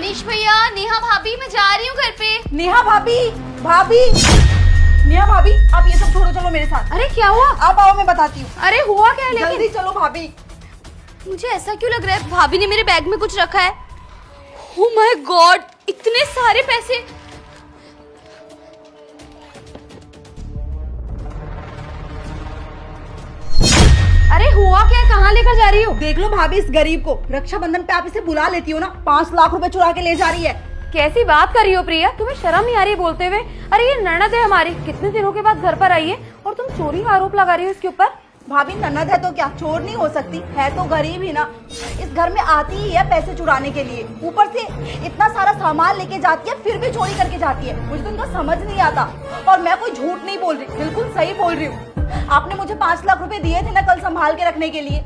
मनीष भैया, नेहा भाभी, मैं जा रही हूँ घर पे। नेहा भाभी, भाभी, नेहा भाभी, आप ये सब छोड़ो, चलो मेरे साथ। अरे क्या हुआ? आप आओ, मैं बताती हूँ। अरे हुआ क्या है? लेकिन जल्दी चलो भाभी। मुझे ऐसा क्यों लग रहा है भाभी ने मेरे बैग में कुछ रखा है? ओह माय गॉड, इतने सारे पैसे। अरे हुआ क्या है? कहाँ लेकर जा रही हो? देख लो भाभी, इस गरीब को रक्षाबंधन पे आप इसे बुला लेती हो ना, 5 लाख रुपए चुरा के ले जा रही है। कैसी बात कर रही हो प्रिया? तुम्हें शर्म नहीं आ रही बोलते हुए? अरे ये ननद है हमारी, कितने दिनों के बाद घर पर आई है और तुम चोरी का आरोप लगा रही हो इसके ऊपर। भाभी ननद है तो क्या चोर नहीं हो सकती? है तो गरीब ही ना। इस घर में आती ही है पैसे चुराने के लिए, ऊपर से इतना सारा सामान लेके जाती है, फिर भी चोरी करके जाती है। मुझे तो इनका समझ नहीं आता। और मैं कोई झूठ नहीं बोल रही, बिल्कुल सही बोल रही हूँ। आपने मुझे 5 लाख रुपए दिए थे ना कल संभाल के रखने के लिए,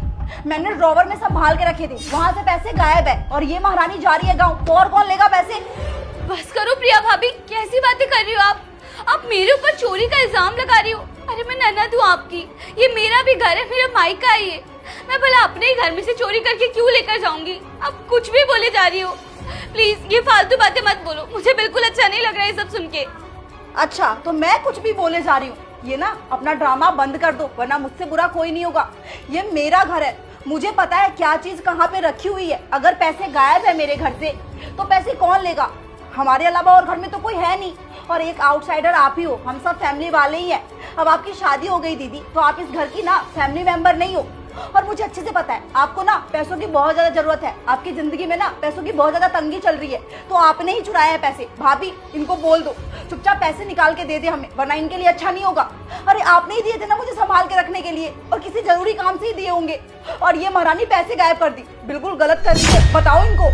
मैंने ड्रॉवर में संभाल के रखे थे, वहाँ से पैसे गायब है। और ये महारानी जा रही है गाँव, तो और कौन लेगा पैसे? बस करो प्रिया भाभी, कैसी बातें कर रही हो आप? आप मेरे ऊपर चोरी का इल्जाम लगा रही हो। अरे मैं ननद हूँ आपकी, ये मेरा भी घर है, मेरा मायका है ये। मैं भला अपने ही घर में से चोरी करके क्यों लेकर जाऊंगी? आप कुछ भी बोले जा रही हो। प्लीज ये फालतू बातें मत बोलो, मुझे बिल्कुल अच्छा नहीं लग रहा है सब सुन के। अच्छा तो मैं कुछ भी बोले जा रही हूँ? ये ना अपना ड्रामा बंद कर दो, वरना मुझसे बुरा कोई नहीं होगा। ये मेरा घर है, मुझे पता है क्या चीज कहाँ पे रखी हुई है। अगर पैसे गायब है मेरे घर से तो पैसे कौन लेगा? हमारे अलावा और घर में तो कोई है नहीं, और एक आउटसाइडर आप ही हो। हम सब फैमिली वाले ही हैं। अब आपकी शादी हो गई दीदी, तो आप इस घर की ना फैमिली मेंबर नहीं हो। और मुझे अच्छे से पता है आपको ना पैसों की बहुत ज्यादा जरूरत है। आपकी जिंदगी में ना पैसों की बहुत ज्यादा तंगी चल रही है, तो आपने ही चुराया है पैसे। भाभी इनको बोल दो चुपचाप पैसे निकाल के दे दे हमें, वरना इनके लिए अच्छा नहीं होगा। अरे आपने ही दिए थे ना मुझे संभाल के रखने के लिए, और किसी जरूरी काम से ही दिए होंगे। और ये महारानी पैसे गायब कर दी, बिल्कुल गलत कर रही है। बताओ इनको।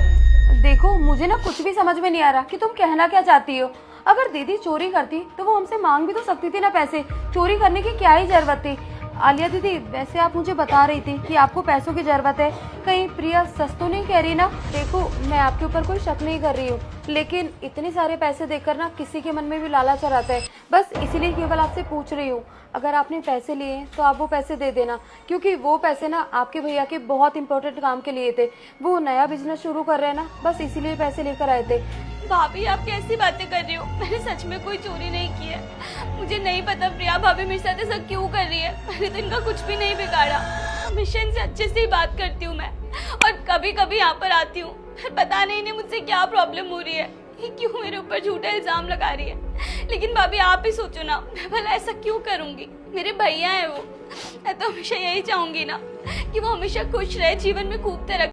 देखो मुझे ना कुछ भी समझ में नहीं आ रहा कि तुम कहना क्या चाहती हो। अगर दीदी चोरी करती तो वो हमसे मांग भी तो सकती थी ना पैसे। चोरी करने की क्या ही जरूरत थी? आलिया दीदी, वैसे आप मुझे बता रही थी कि आपको पैसों की जरूरत है, कहीं प्रिया सच तो नहीं कह रही ना? देखो मैं आपके ऊपर कोई शक नहीं कर रही हूँ, लेकिन इतने सारे पैसे देखकर ना किसी के मन में भी लालच आता है। बस इसीलिए केवल आपसे पूछ रही हूँ, अगर आपने पैसे लिए तो आप वो पैसे दे देना, क्योंकि वो पैसे ना आपके भैया के बहुत इंपॉर्टेंट काम के लिए थे। वो नया बिजनेस शुरू कर रहे हैं ना, बस इसीलिए पैसे लेकर आए थे। भाभी आप कैसी बातें कर रही हो? मैंने सच में कोई चोरी नहीं की है। मुझे नहीं पता प्रिया भाभी मेरे साथ ऐसा क्यों कर रही है। मैंने तो इनका कुछ भी नहीं बिगाड़ा। हमेशा इनसे अच्छे से ही बात करती हूँ मैं, और कभी कभी यहाँ पर आती हूँ। पता नहीं इन्हें मुझसे क्या प्रॉब्लम हो रही है, ये क्यों मेरे ऊपर झूठा इल्जाम लगा रही है। लेकिन भाभी आप ही सोचो ना, मैं भला ऐसा क्यों करूंगी? मेरे भैया है वो। मैं तो हमेशा यही चाहूंगी ना कि वो हमेशा खुश रहे, जीवन में खूब तरक्की